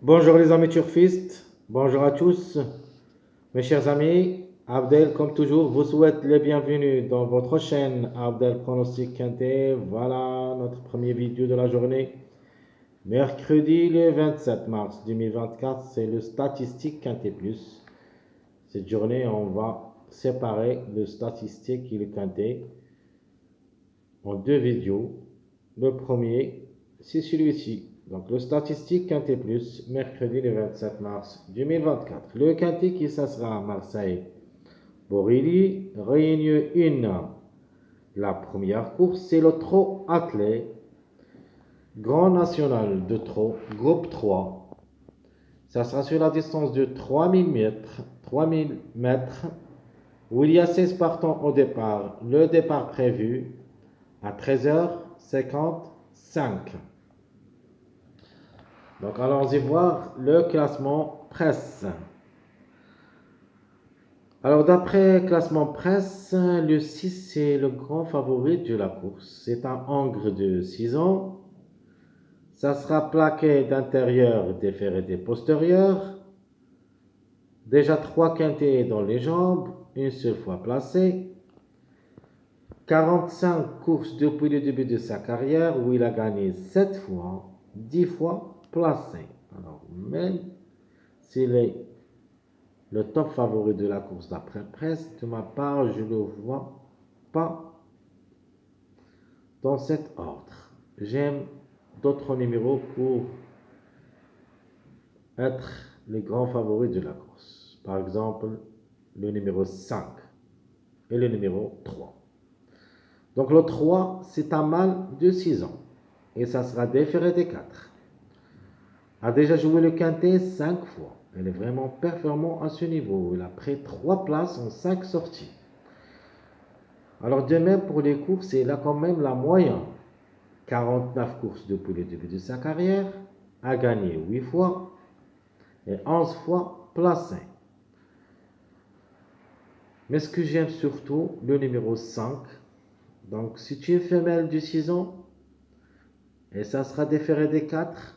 Bonjour les amis turfistes, bonjour à tous, mes chers amis. Abdel, comme toujours, vous souhaite les bienvenus dans votre chaîne Abdel Pronostic Quintet. Voilà notre première vidéo de la journée. Mercredi le 27 mars 2024, c'est le statistique Quintet Plus. Cette journée, on va séparer le statistique et le Quintet en deux vidéos. Le premier, c'est celui-ci. Donc le statistique Quintet Plus, mercredi le 27 mars 2024. Le Quintet qui ça sera à Marseille. Borilly, Réunion 1. La première course, c'est le trot attelé. Grand National de trot, groupe 3. Ça sera sur la distance de 3000 mètres. 3000 mètres. Où il y a 16 partants au départ. Le départ prévu à 13h55. Donc allons-y voir le classement presse. Alors d'après classement presse, le 6 c'est le grand favori de la course. C'est un Angre de 6 ans. Ça sera plaqué d'intérieur, des ferretés postérieures. Déjà 3 quintets dans les jambes, une seule fois placé. 45 courses depuis le début de sa carrière où il a gagné 7 fois, 10 fois placé. Alors même s'il est le top favori de la course d'après presse, de ma part, je ne le vois pas dans cet ordre. J'aime d'autres numéros pour être les grands favoris de la course. Par exemple, le numéro 5 et le numéro 3. Donc le 3, c'est un mâle de 6 ans. Et ça sera déféré des 4. A déjà joué le quintet 5 fois. Elle est vraiment performant à ce niveau. Il a pris 3 places en 5 sorties. Alors de même pour les courses, il a quand même la moyenne. 49 courses depuis le début de sa carrière, a gagné 8 fois et 11 fois placé. Mais ce que j'aime surtout, le numéro 5. Donc c'est une femelle de 6 ans et ça sera déféré des 4.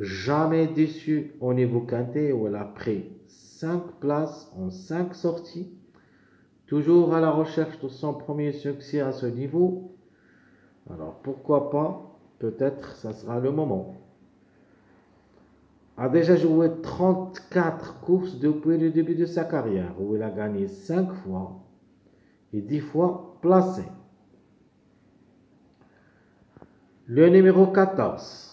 Jamais déçu au niveau quintet où elle a pris 5 places en 5 sorties. Toujours à la recherche de son premier succès à ce niveau. Alors pourquoi pas, peut-être ça sera le moment. A déjà joué 34 courses depuis le début de sa carrière où il a gagné 5 fois et 10 fois placé. Le numéro 14,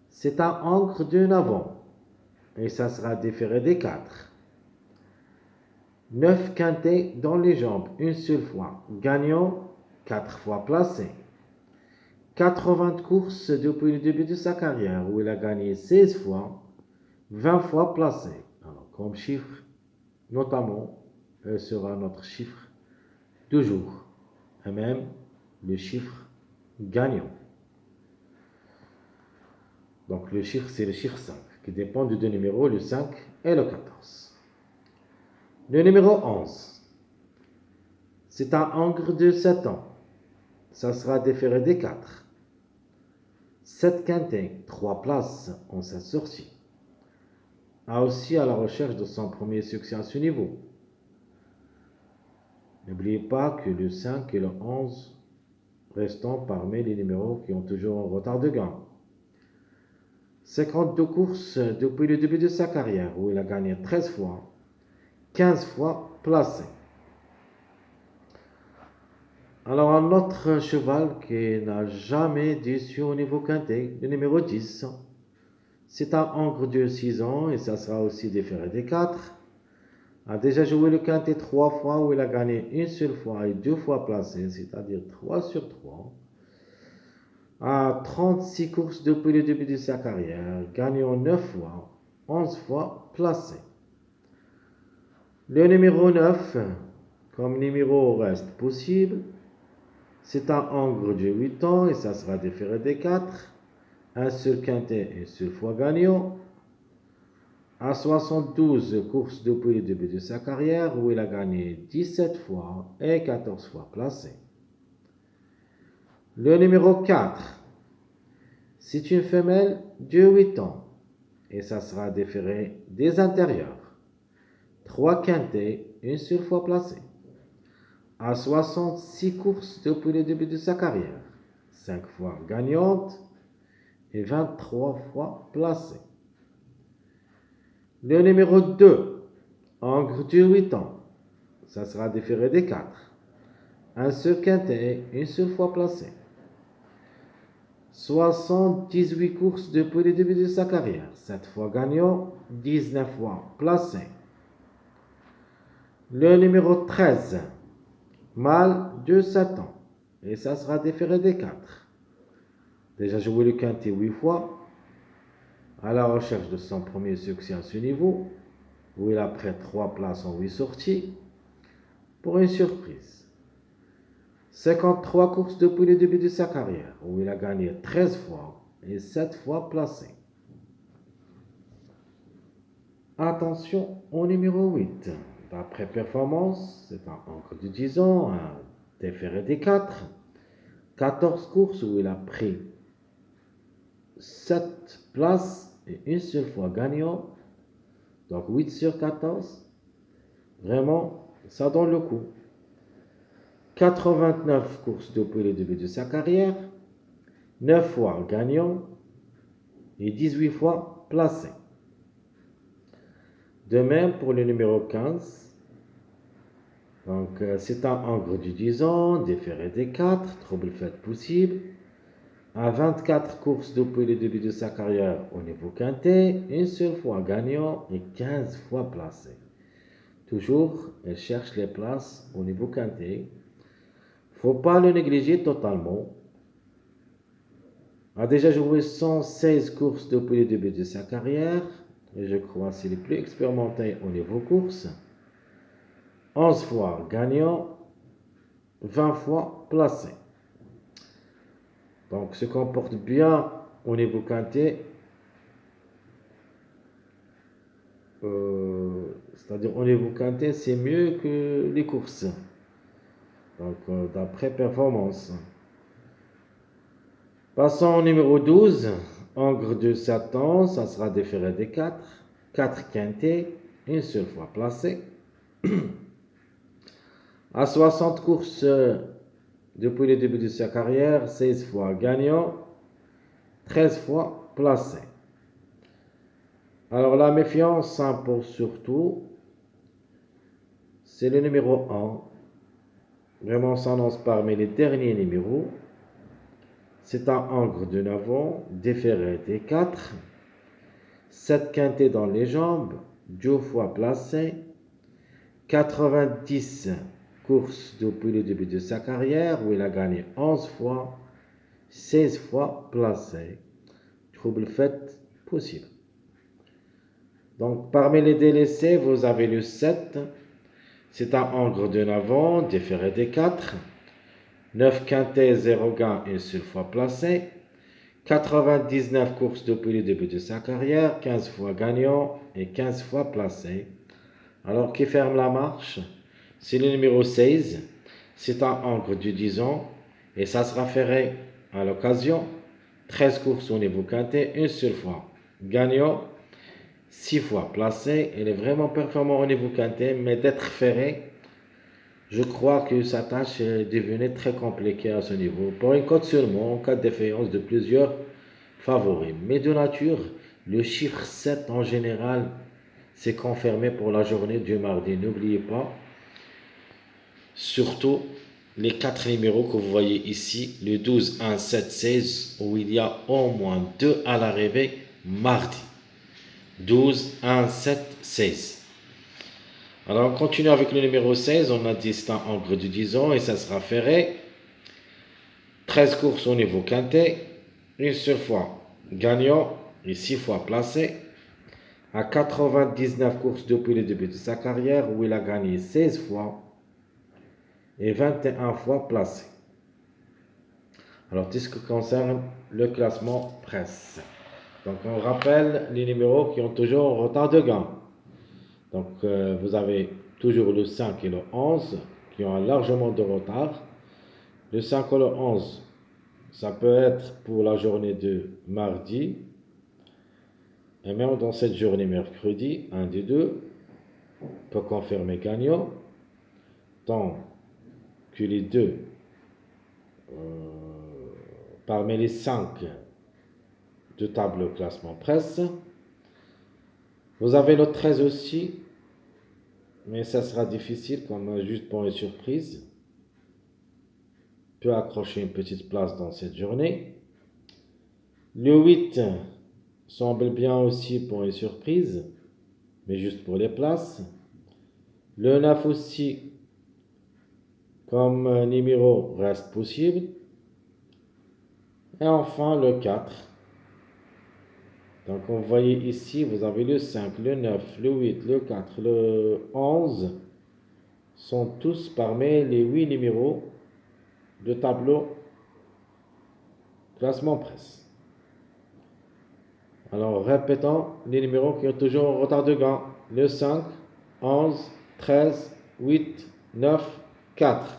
c'est un encre de 9 ans et ça sera déféré des 4. 9 quintets dans les jambes, une seule fois, gagnant 4 fois placé. 80 courses depuis le début de sa carrière où il a gagné 16 fois, 20 fois placé. Alors, comme chiffre, notamment, sera notre chiffre toujours, et même le chiffre gagnant. Donc le chiffre, c'est le chiffre 5, qui dépend de deux numéros, le 5 et le 14. Le numéro 11, c'est un Angre de 7 ans. Ça sera déféré des 4. 7 quintets, 3 places en sa sortie. A aussi à la recherche de son premier succès à ce niveau. N'oubliez pas que le 5 et le 11 restant parmi les numéros qui ont toujours un retard de gain. 52 courses depuis le début de sa carrière où il a gagné 13 fois, 15 fois placé. Alors un autre cheval qui n'a jamais déçu au niveau quintet, le numéro 10. C'est un Angre de 6 ans et ça sera aussi déféré des 4. A déjà joué le quintet 3 fois où il a gagné une seule fois et 2 fois placé, c'est-à-dire 3 sur 3. A 36 courses depuis le début de sa carrière, gagnant 9 fois, 11 fois placé. Le numéro 9, comme numéro reste possible, c'est un Angre de 8 ans et ça sera déféré des 4. Un seul quintet et une seule fois gagnant. À 72 courses depuis le début de sa carrière où il a gagné 17 fois et 14 fois placé. Le numéro 4, c'est une femelle de 8 ans. et ça sera déféré des intérieurs. 3 quintés, une seule fois placé. À 66 courses depuis le début de sa carrière. 5 fois gagnante et 23 fois placé. Le numéro 2, Angre du 8 ans. Ça sera déféré des 4. Un seul quintet, une seule fois placé. 78 courses depuis le début de sa carrière. 7 fois gagnant, 19 fois placé. Le numéro 13, mâle de 7 ans. Et ça sera déféré des 4. Déjà joué le quintet 8 fois. À la recherche de son premier succès à ce niveau, où il a pris 3 places en 8 sorties. Pour une surprise. 53 courses depuis le début de sa carrière, où il a gagné 13 fois et 7 fois placé. Attention au numéro 8. D'après performance, c'est un encre de 10 ans, un déféré des 4. 14 courses où il a pris 7 places et une seule fois gagnant. Donc 8 sur 14. Vraiment, ça donne le coup. 89 courses depuis le début de sa carrière, 9 fois gagnant et 18 fois placé. De même pour le numéro 15. Donc, c'est un encre du 10 ans, déféré des 4, trouble fait possible. À 24 courses depuis le début de sa carrière au niveau quintet, une seule fois gagnant et 15 fois placé. Toujours, elle cherche les places au niveau quintet. Faut pas le négliger totalement. A déjà joué 116 courses depuis le début de sa carrière. Et je crois que c'est le plus expérimenté au niveau course. 11 fois gagnant, 20 fois placé. Donc se comporte bien au niveau quintet. C'est-à-dire au niveau quintet, c'est mieux que les courses. Donc d'après performance. Passons au numéro 12. Encre de Satan, ça sera déféré des 4. 4 quintets, une seule fois placé. À 60 courses depuis le début de sa carrière, 16 fois gagnant, 13 fois placé. Alors la méfiance s'impose surtout, c'est le numéro 1. Vraiment s'annonce parmi les derniers numéros. C'est un encre de 9 ans, déféré des 4. 7 quintets dans les jambes, 2 fois placé. 90 courses depuis le début de sa carrière, où il a gagné 11 fois, 16 fois placé. Trouble fait possible. Donc, parmi les délaissés, vous avez le 7. C'est un encre de 9 ans, déféré des 4. 9 quintets, 0 gain, une seule fois placé. 99 courses depuis le début de sa carrière, 15 fois gagnant et 15 fois placé. Alors, qui ferme la marche? C'est le numéro 16. C'est un encre de 10 ans et ça sera ferré à l'occasion. 13 courses au niveau quintet, une seule fois gagnant, 6 fois placé. Il est vraiment performant au niveau quintet, mais d'être ferré, je crois que sa tâche est devenue très compliquée à ce niveau. Pour une cote seulement, en cas de défaillance de plusieurs favoris. Mais de nature, le chiffre 7 en général s'est confirmé pour la journée du mardi. N'oubliez pas, surtout les 4 numéros que vous voyez ici, le 12, 1, 7, 16, où il y a au moins 2 à l'arrivée mardi. 12, 1, 7, 16. Alors, on continue avec le numéro 16. On a dit c'est un encre de 10 ans et ça sera ferré. 13 courses au niveau quintet. Une seule fois gagnant et 6 fois placé. À 99 courses depuis le début de sa carrière, où il a gagné 16 fois et 21 fois placé. Alors, tout ce qui concerne le classement presse. Donc, on rappelle les numéros qui ont toujours un retard de gain. Donc, vous avez toujours le 5 et le 11 qui ont largement de retard. Le 5 et le 11, ça peut être pour la journée de mardi. Et même dans cette journée mercredi, un des deux peut confirmer gagnant, tant que les deux, parmi les 5 de tableau classement presse. Vous avez le 13 aussi, mais ça sera difficile comme juste pour une surprise. Peut accrocher une petite place dans cette journée. Le 8 semble bien aussi pour une surprise, mais juste pour les places. Le 9 aussi, comme numéro, reste possible. Et enfin le 4. Donc vous voyez ici, vous avez le 5, le 9, le 8, le 4, le 11. Sont tous parmi les 8 numéros de tableau classement presse. Alors répétons les numéros qui ont toujours un retard de gain. Le 5, 11, 13, 8, 9, 4.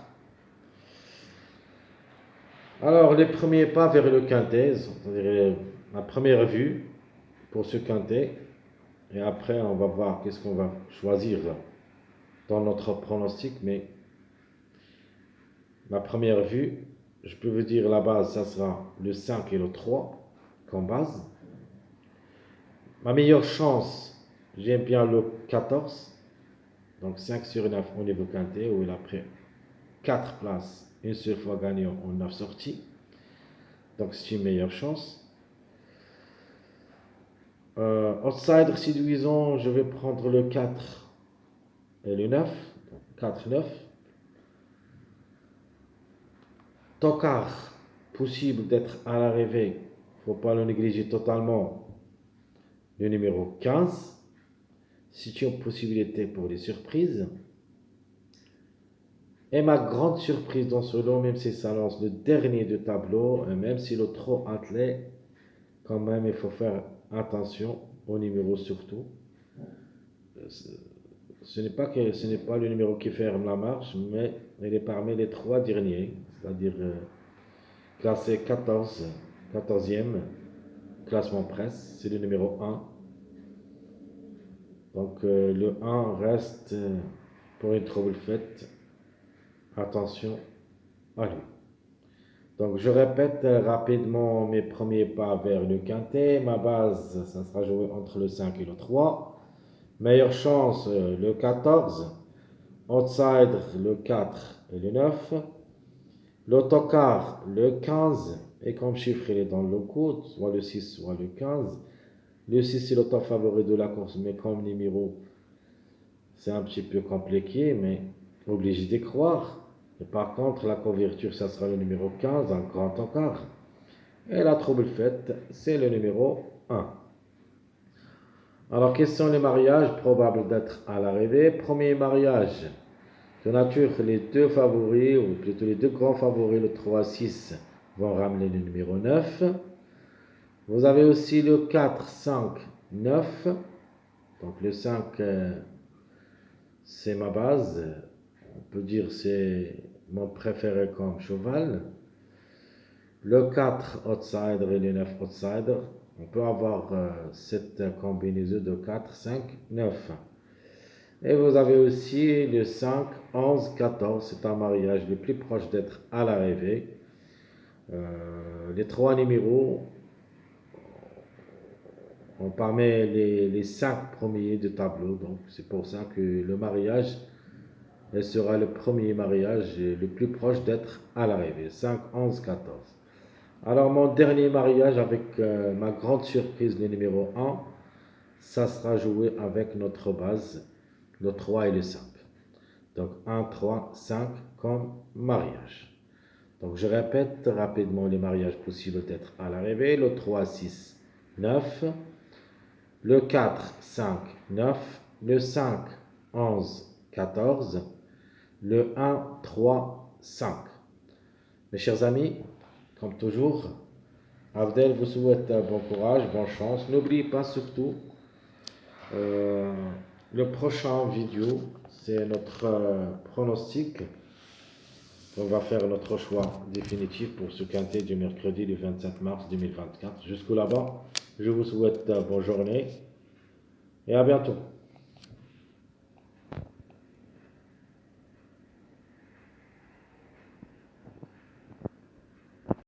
Alors les premiers pas vers le quintet, c'est-à-dire la première vue pour ce quintet. Et après on va voir qu'est-ce qu'on va choisir dans notre pronostic. Mais ma première vue, je peux vous dire la base, ça sera le 5 et le 3 comme base. Ma meilleure chance, j'aime bien le 14. Donc 5 sur 9 au niveau quintet, où il a pris 4 places, une seule fois gagné en 9 sorties. Donc c'est une meilleure chance. Outsider séduisant, je vais prendre le 4 et le 9. 4, 9. Tocard, possible d'être à l'arrivée, il ne faut pas le négliger totalement. Le numéro 15. C'est une possibilité pour les surprises. Et ma grande surprise dans ce lot, même si ça lance le dernier de tableau, et même si le trop attelé, quand même il faut faire attention au numéro surtout. Ce n'est pas le numéro qui ferme la marche, mais il est parmi les 3 derniers, c'est-à-dire classé 14e classement presse, c'est le numéro 1. Donc le 1 reste pour une trouble faite. Attention à lui. Donc je répète rapidement mes premiers pas vers le quintet. Ma base, ça sera joué entre le 5 et le 3. Meilleure chance, le 14. Outsider, le 4 et le 9. L'autocar, le 15. Et comme chiffre, il est dans le coup, soit le 6, soit le 15. Le 6, c'est l'auto favori de la course, mais comme numéro, c'est un petit peu compliqué, mais obligé d'y croire. Et par contre, la couverture, ça sera le numéro 15, un grand encart. Et la trouble faite, c'est le numéro 1. Alors, quels sont les mariages probables d'être à l'arrivée? Premier mariage, de nature, les deux favoris, ou plutôt les deux grands favoris, le 3, 6, vont ramener le numéro 9. Vous avez aussi le 4, 5, 9. Donc le 5, c'est ma base. On peut dire c'est mon préféré comme cheval. Le 4 outsider et le 9 outsider. On peut avoir cette combinaison de 4, 5, 9. Et vous avez aussi le 5, 11, 14. C'est un mariage le plus proche d'être à l'arrivée. Les 3 numéros, on parmi les 5 premiers de tableau. Donc c'est pour ça que le mariage sera le premier mariage le plus proche d'être à l'arrivée. 5, 11, 14. Alors mon dernier mariage avec ma grande surprise, le numéro 1, ça sera joué avec notre base, le 3 et le 5. Donc 1, 3, 5 comme mariage. Donc je répète rapidement les mariages possibles d'être à l'arrivée. Le 3, 6, 9. Le 4, 5, 9. Le 5, 11, 14. Le 1, 3, 5. Mes chers amis, comme toujours, Abdel vous souhaite bon courage, bonne chance. N'oubliez pas surtout, le prochain vidéo, c'est notre pronostic. On va faire notre choix définitif pour ce quintet du mercredi du 27 mars 2024. Jusqu'au là-bas, Je vous souhaite bonne journée et à bientôt.